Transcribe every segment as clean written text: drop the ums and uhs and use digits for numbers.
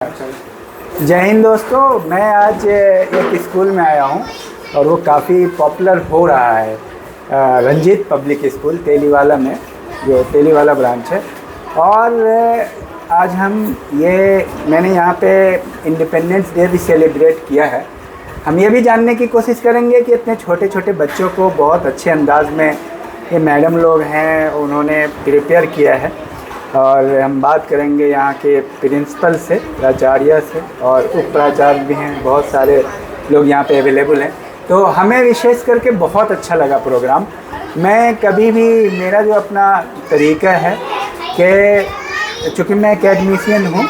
जय हिंद दोस्तों, मैं आज एक स्कूल में आया हूँ और वो काफ़ी पॉपुलर हो रहा है। रंजीत पब्लिक स्कूल तेलीवाला में, जो तेलीवाला ब्रांच है। और आज मैंने यहाँ पे इंडिपेंडेंस डे भी सेलिब्रेट किया है। हम ये भी जानने की कोशिश करेंगे कि इतने छोटे छोटे बच्चों को बहुत अच्छे अंदाज में ये मैडम लोग हैं उन्होंने प्रिपेयर किया है। और हम बात करेंगे यहाँ के प्रिंसिपल से, प्राचार्य से, और उप प्राचार्य भी हैं। बहुत सारे लोग यहाँ पे अवेलेबल हैं। तो हमें विशेष करके बहुत अच्छा लगा प्रोग्राम। मैं कभी भी, मेरा जो अपना तरीका है कि चूँकि मैं एकेडमिशियन हूँ,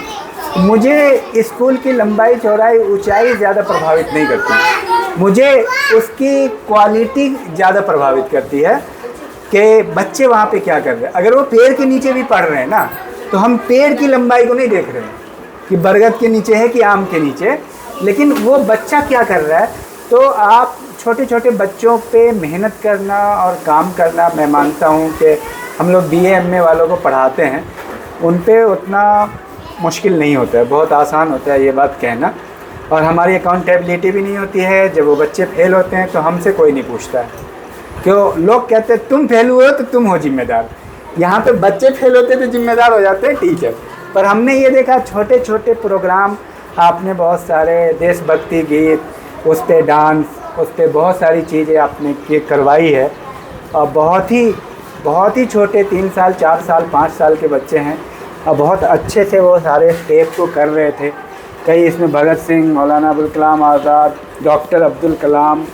मुझे स्कूल की लंबाई चौड़ाई ऊंचाई ज़्यादा प्रभावित नहीं करती, मुझे उसकी क्वालिटी ज़्यादा प्रभावित करती है कि बच्चे वहाँ पे क्या कर रहे हैं। अगर वो पेड़ के नीचे भी पढ़ रहे हैं ना, तो हम पेड़ की लंबाई को नहीं देख रहे हैं कि बरगद के नीचे है कि आम के नीचे, लेकिन वो बच्चा क्या कर रहा है। तो आप छोटे छोटे बच्चों पे मेहनत करना और काम करना, मैं मानता हूँ कि हम लोग BA MA वालों को पढ़ाते हैं, उन पे उतना मुश्किल नहीं होता है, बहुत आसान होता है ये बात कहना। और हमारी अकाउंटेबिलिटी भी नहीं होती है। जब वो बच्चे फेल होते हैं तो हमसे कोई नहीं पूछता है, क्यों लोग कहते हैं तुम फेल हुए हो तो तुम हो जिम्मेदार। यहाँ पे बच्चे फेल होते तो जिम्मेदार हो जाते हैं टीचर। पर हमने ये देखा छोटे छोटे प्रोग्राम, आपने बहुत सारे देशभक्ति गीत, उस पर डांस, उस पर बहुत सारी चीज़ें आपने करवाई है। और बहुत ही छोटे 3 साल 4 साल 5 साल के बच्चे हैं और बहुत अच्छे से वो सारे स्टेप को कर रहे थे। कई इसमें भगत सिंह, मौलाना अबुल कलाम आज़ाद, डॉक्टर अब्दुल कलाम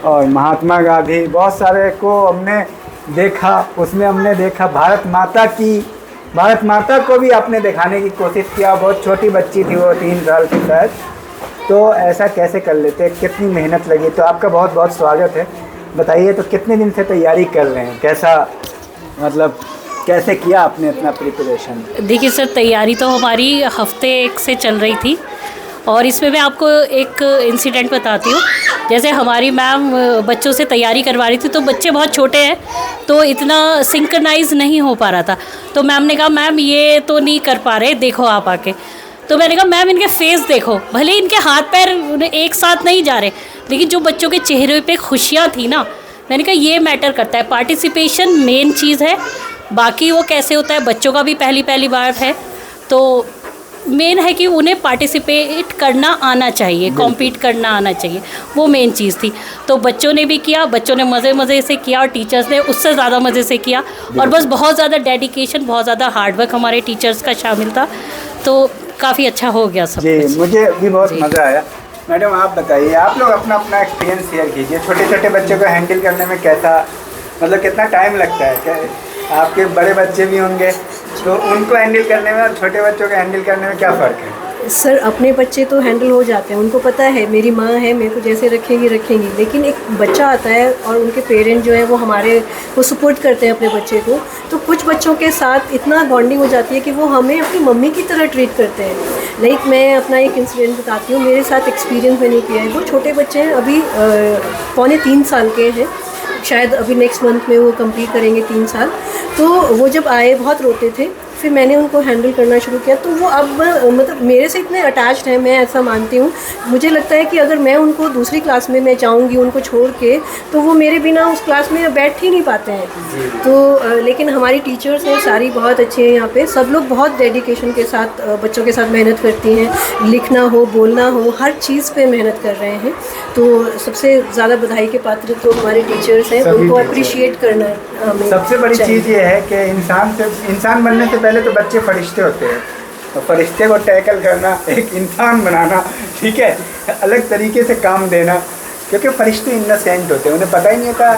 और महात्मा गांधी, बहुत सारे को हमने देखा। उसमें हमने देखा भारत माता को भी आपने दिखाने की कोशिश किया। बहुत छोटी बच्ची थी वो, 3 साल की शायद। तो ऐसा कैसे कर लेते, कितनी मेहनत लगी। तो आपका बहुत बहुत स्वागत है। बताइए तो कितने दिन से तैयारी कर रहे हैं, कैसे किया आपने इतना प्रिपरेशन? देखिए सर, तैयारी तो हमारी हफ्ते 1 से चल रही थी। और इसमें मैं आपको एक इंसिडेंट बताती हूँ। जैसे हमारी मैम बच्चों से तैयारी करवा रही थी, तो बच्चे बहुत छोटे हैं तो इतना सिंक्रनाइज नहीं हो पा रहा था। तो मैम ने कहा मैम ये तो नहीं कर पा रहे, देखो आप आके। तो मैंने कहा मैम इनके फेस देखो, भले इनके हाथ पैर एक साथ नहीं जा रहे, लेकिन जो बच्चों के चेहरे पे खुशियाँ थी ना, मैंने कहा ये मैटर करता है। पार्टिसिपेशन मेन चीज़ है, बाकी वो कैसे होता है बच्चों का भी पहली बार है, तो मेन है कि उन्हें पार्टिसिपेट करना आना चाहिए, कॉम्पीट करना आना चाहिए, वो मेन चीज़ थी। तो बच्चों ने भी किया, बच्चों ने मज़े से किया और टीचर्स ने उससे ज़्यादा मज़े से किया। और बस बहुत ज़्यादा डेडिकेशन, बहुत ज़्यादा हार्डवर्क हमारे टीचर्स का शामिल था, तो काफ़ी अच्छा हो गया सब जी कुछ। मुझे भी बहुत मज़ा आया। मैडम आप बताइए, आप लोग अपना एक्सपीरियंस शेयर कीजिए। छोटे छोटे बच्चों को हैंडल करने में कैसा, कितना टाइम लगता है? क्या आपके बड़े बच्चे भी होंगे, तो उनको हैंडल करने में और छोटे बच्चों को हैंडल करने में क्या फ़र्क है? सर अपने बच्चे तो हैंडल हो जाते हैं, उनको पता है मेरी माँ है, मेरे को जैसे रखेंगी। लेकिन एक बच्चा आता है और उनके पेरेंट जो है वो सपोर्ट करते हैं अपने बच्चे को। तो कुछ बच्चों के साथ इतना बॉन्डिंग हो जाती है कि वो हमें अपनी मम्मी की तरह ट्रीट करते हैं। मैं अपना एक इंसिडेंट बताती हूँ, मेरे साथ एक्सपीरियंस मैंने किया है। वो छोटे बच्चे हैं, अभी 2.25 साल के हैं, शायद अभी नेक्स्ट मंथ में वो कंप्लीट करेंगे 3 साल। तो वो जब आए बहुत रोते थे, फिर मैंने उनको हैंडल करना शुरू किया। तो वो अब मेरे से इतने अटैच्ड हैं, मैं ऐसा मानती हूँ। मुझे लगता है कि अगर मैं उनको दूसरी क्लास में मैं जाऊँगी उनको छोड़ के, तो वो मेरे बिना उस क्लास में बैठ ही नहीं पाते हैं। तो लेकिन हमारी टीचर्स हैं सारी बहुत अच्छी हैं यहाँ पे, सब लोग बहुत डेडिकेशन के साथ बच्चों के साथ मेहनत करती हैं। लिखना हो, बोलना हो, हर चीज़ पे मेहनत कर रहे हैं। तो सबसे ज़्यादा बधाई के पात्र तो हमारे टीचर्स हैं, उनको अप्रिशिएट करना हमें। सबसे बड़ी चीज़ ये है कि इंसान बनने से पहले तो बच्चे फरिश्ते होते हैं, तो फरिश्ते को टैकल करना, एक इंसान बनाना, ठीक है, अलग तरीके से काम देना। क्योंकि फरिश्ते इनोसेंट होते हैं, उन्हें पता ही नहीं होता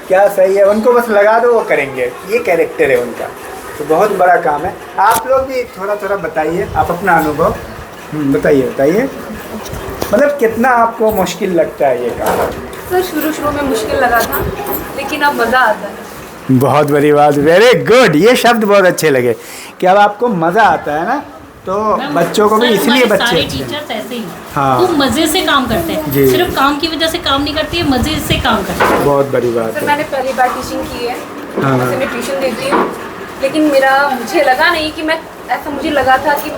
क्या सही है, उनको बस लगा दो वो करेंगे, ये कैरेक्टर है उनका। तो बहुत बड़ा काम है। आप लोग भी थोड़ा बताइए, आप अपना अनुभव बताइए। कितना आपको मुश्किल लगता है ये काम? सर शुरू में मुश्किल लगा था, लेकिन अब मज़ा आता है। बहुत बड़ी बात, वेरी गुड। ये शब्द बहुत अच्छे लगे कि अब आपको मज़ा आता है ना। तो बच्चों को भी इसलिए बच्चे सारे टीचर्स ऐसे ही हाँ, वो मज़े से काम करते हैं, सिर्फ काम की वजह से काम नहीं करते हैं, मज़े से काम करते हैं। बहुत बड़ी बात सर है। मैंने पहली बार टीचिंग की है, हाँ। वैसे मैं ट्यूशन देती हूँ, लेकिन मुझे लगा नहीं कि मुझे लगा था कि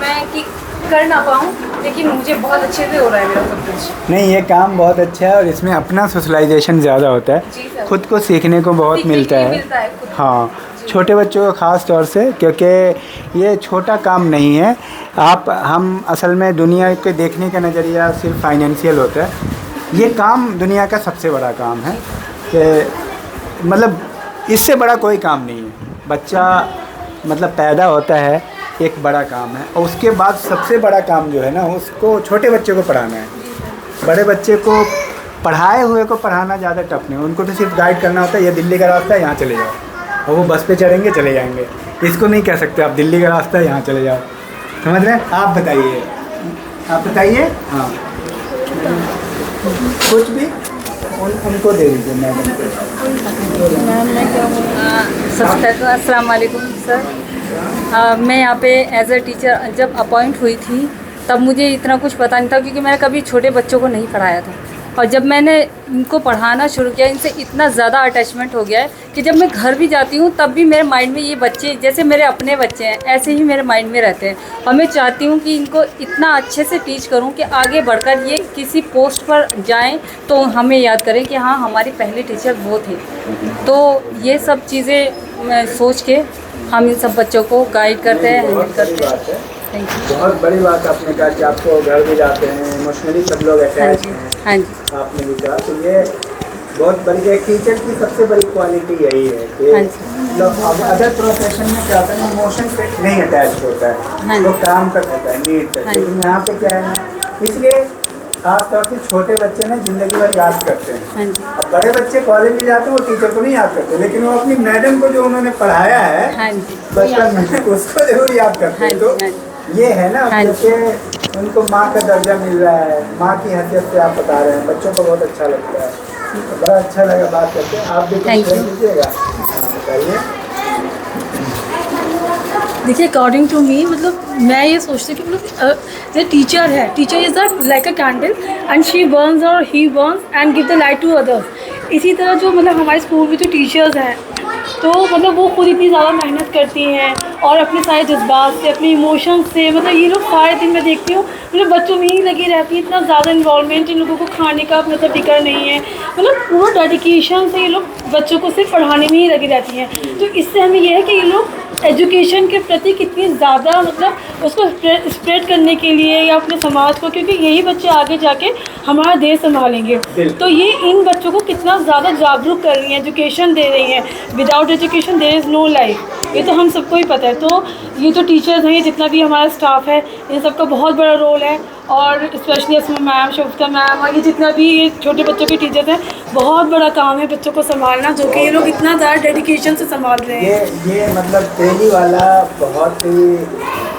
कर ना पाऊँ, लेकिन मुझे बहुत अच्छे से हो रहा है मेरा सब कुछ। नहीं, ये काम बहुत अच्छा है और इसमें अपना सोशलाइजेशन ज़्यादा होता जी है, सर। खुद को सीखने को बहुत सीखने मिलता के लिए है। मिलता है खुद को। हाँ, छोटे बच्चों को ख़ास तौर से, क्योंकि ये छोटा काम नहीं है। हम असल में दुनिया के देखने का नज़रिया सिर्फ फाइनेंशियल होता है, ये काम दुनिया का सबसे बड़ा काम है कि मतलब इससे बड़ा कोई काम नहीं है। बच्चा मतलब पैदा होता है, एक बड़ा काम है, और उसके बाद सबसे बड़ा काम जो है ना, उसको छोटे बच्चे को पढ़ाना है। बड़े बच्चे को पढ़ाए हुए को पढ़ाना ज़्यादा टफ नहीं, उनको तो सिर्फ गाइड करना होता है, ये दिल्ली का रास्ता है, यहाँ चले जाओ, और वो बस पे चढ़ेंगे, चले जाएंगे। इसको नहीं कह सकते आप दिल्ली का रास्ता है, यहाँ चले जाओ। समझ रहे हैं? आप बताइए, आप बताइए। हाँ, कुछ भी उनको दे दीजिए मैडम को। सबसे पहले तो अस्सलाम वालेकुम सर। मैं यहाँ पे एज अ टीचर जब अपॉइंट हुई थी तब मुझे इतना कुछ पता नहीं था, क्योंकि मैंने कभी छोटे बच्चों को नहीं पढ़ाया था। और जब मैंने इनको पढ़ाना शुरू किया, इनसे इतना ज़्यादा अटैचमेंट हो गया है कि जब मैं घर भी जाती हूँ तब भी मेरे माइंड में ये बच्चे जैसे मेरे अपने बच्चे हैं, ऐसे ही मेरे माइंड में रहते हैं। और मैं चाहती हूँ कि इनको इतना अच्छे से टीच करूँ कि आगे बढ़कर ये किसी पोस्ट पर जाएं तो हमें याद करें कि हाँ, हमारे पहले टीचर वो थे। तो ये सब चीज़ें मैं सोच के हम इन सब बच्चों को गाइड करते हैं, हैंडल करते हैं। Thank you. बहुत बड़ी बात आपने कहा कि आपको घर भी जाते हैं, इमोशनली सब लोग हाँ अटैच जी, हैं। हाँ जी, आपने भी कहा, तो ये बहुत बड़ी, एक टीचर की सबसे बड़ी क्वालिटी यही है कि हाँ जी। लोग अदर प्रोफेशन में क्या होता है, इमोशन से नहीं अटैच होता हाँ है, जी। वो काम कर होता है, नीड हाँ करके। जी। लेकिन यहाँ पे क्या है ना, इसलिए खासतौर से छोटे बच्चे ना ज़िंदगी भर याद करते हैं। हाँ जी, अब बड़े बच्चे कॉलेज में जाते हैं, वो टीचर को नहीं याद करते, लेकिन वो अपनी मैडम को जो उन्होंने पढ़ाया है हाँ जी, बचपन में, उसको जरूर याद करते हाँ हैं। जी, तो हाँ जी। ये है ना, हाँ जी। क्योंकि उनको माँ का दर्जा मिल रहा है, माँ की हैसियत से आप बता रहे हैं, बच्चों को बहुत अच्छा लगता है। तो बड़ा अच्छा लगा बात करके। आप भी कुछ Thank शेयर you. कीजिएगा। हाँ, बताइए। देखिए, अकॉर्डिंग टू मी, मतलब मैं ये सोचती हूँ कि मतलब जो टीचर है, teacher is like a candle and she burns और he burns and give the light to others. इसी तरह जो मतलब हमारे स्कूल में जो टीचर्स हैं, तो मतलब वो खुद इतनी ज़्यादा मेहनत करती हैं और अपने सारे जज्बात से, अपने इमोशंस से, मतलब ये लोग सारे दिन मैं देखती हूँ मतलब बच्चों में ही लगी रहती है। इतना ज़्यादा इन्वॉल्वमेंट, इन लोगों को खाने का मतलब फिक्र नहीं है, मतलब पूरा डेडिकेशन से ये लोग बच्चों को सिर्फ पढ़ाने में ही लगी रहती हैं। तो इससे हमें यह है कि ये लोग एजुकेशन के प्रति कितनी ज़्यादा मतलब उसको स्प्रेड करने के लिए या अपने समाज को, क्योंकि यही बच्चे आगे जाके हमारा देश संभालेंगे। तो ये इन बच्चों को कितना ज़्यादा जागरूक कर रही हैं, एजुकेशन दे रही हैं। Without education there is no life, ये तो हम सबको ही पता है। तो ये जो टीचर्स हैं, ये जितना भी हमारा स्टाफ है, इन सबका बहुत बड़ा रोल है। और स्पेशली इसमें मैम, शोभिता मैम, और ये जितना भी ये छोटे बच्चों के टीचर्स हैं, बहुत बड़ा काम है बच्चों को संभालना, जो कि ये लोग इतना ज़्यादा डेडिकेशन से संभाल रहे हैं। ये मतलब तेली वाला बहुत ही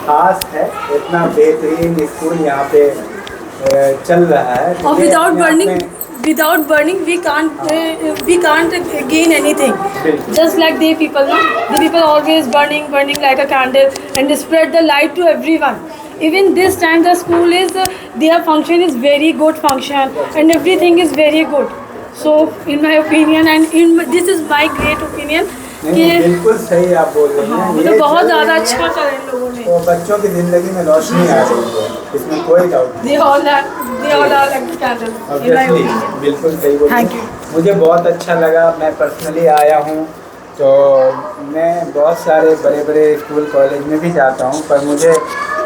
खास है, इतना बेहतरीन स्कूल यहाँ पे चल रहा है। और without burning we can't gain anything. Just like they people, no? The people always burning like a candle and spread the light to everyone. Even this time the school is their function is very good function and everything is very good. So in my opinion and this is my great opinion नहीं, बिल्कुल सही आप बोल रहे हैं। हाँ, ये मतलब बहुत चल ज़्यादा रही अच्छा है, करा इन लोगों ने। तो बच्चों की ज़िंदगी में रोशनी आ रही है, इसमें कोई डाउट नहीं। They all are like the candle. In my obviously, opinion. बिल्कुल सही बोल रहे Thank हैं। you. मुझे बहुत अच्छा लगा, मैं पर्सनली आया हूँ, तो मैं बहुत सारे बड़े बड़े स्कूल कॉलेज में भी जाता हूँ, पर मुझे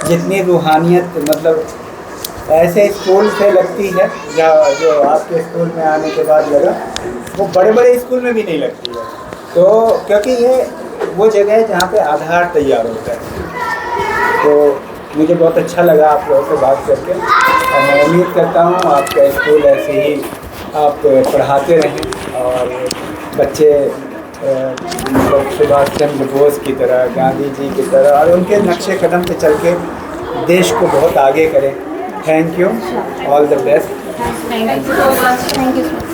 जितनी रूहानियत मतलब ऐसे स्कूल से लगती है जो आपके स्कूल में आने के बाद लगा, वो बड़े बड़े स्कूल में भी नहीं लगती है। तो क्योंकि ये वो जगह है जहाँ पे आधार तैयार होता है। तो मुझे बहुत अच्छा लगा आप लोगों से बात करके, और मैं उम्मीद करता हूँ आपका स्कूल ऐसे ही आप पढ़ाते रहें और बच्चे मतलब सुभाष चंद्र बोस की तरह, गांधी जी की तरह और उनके नक्शे कदम पे चल के देश को बहुत आगे करें। Thank you, all the best. Thank you so much.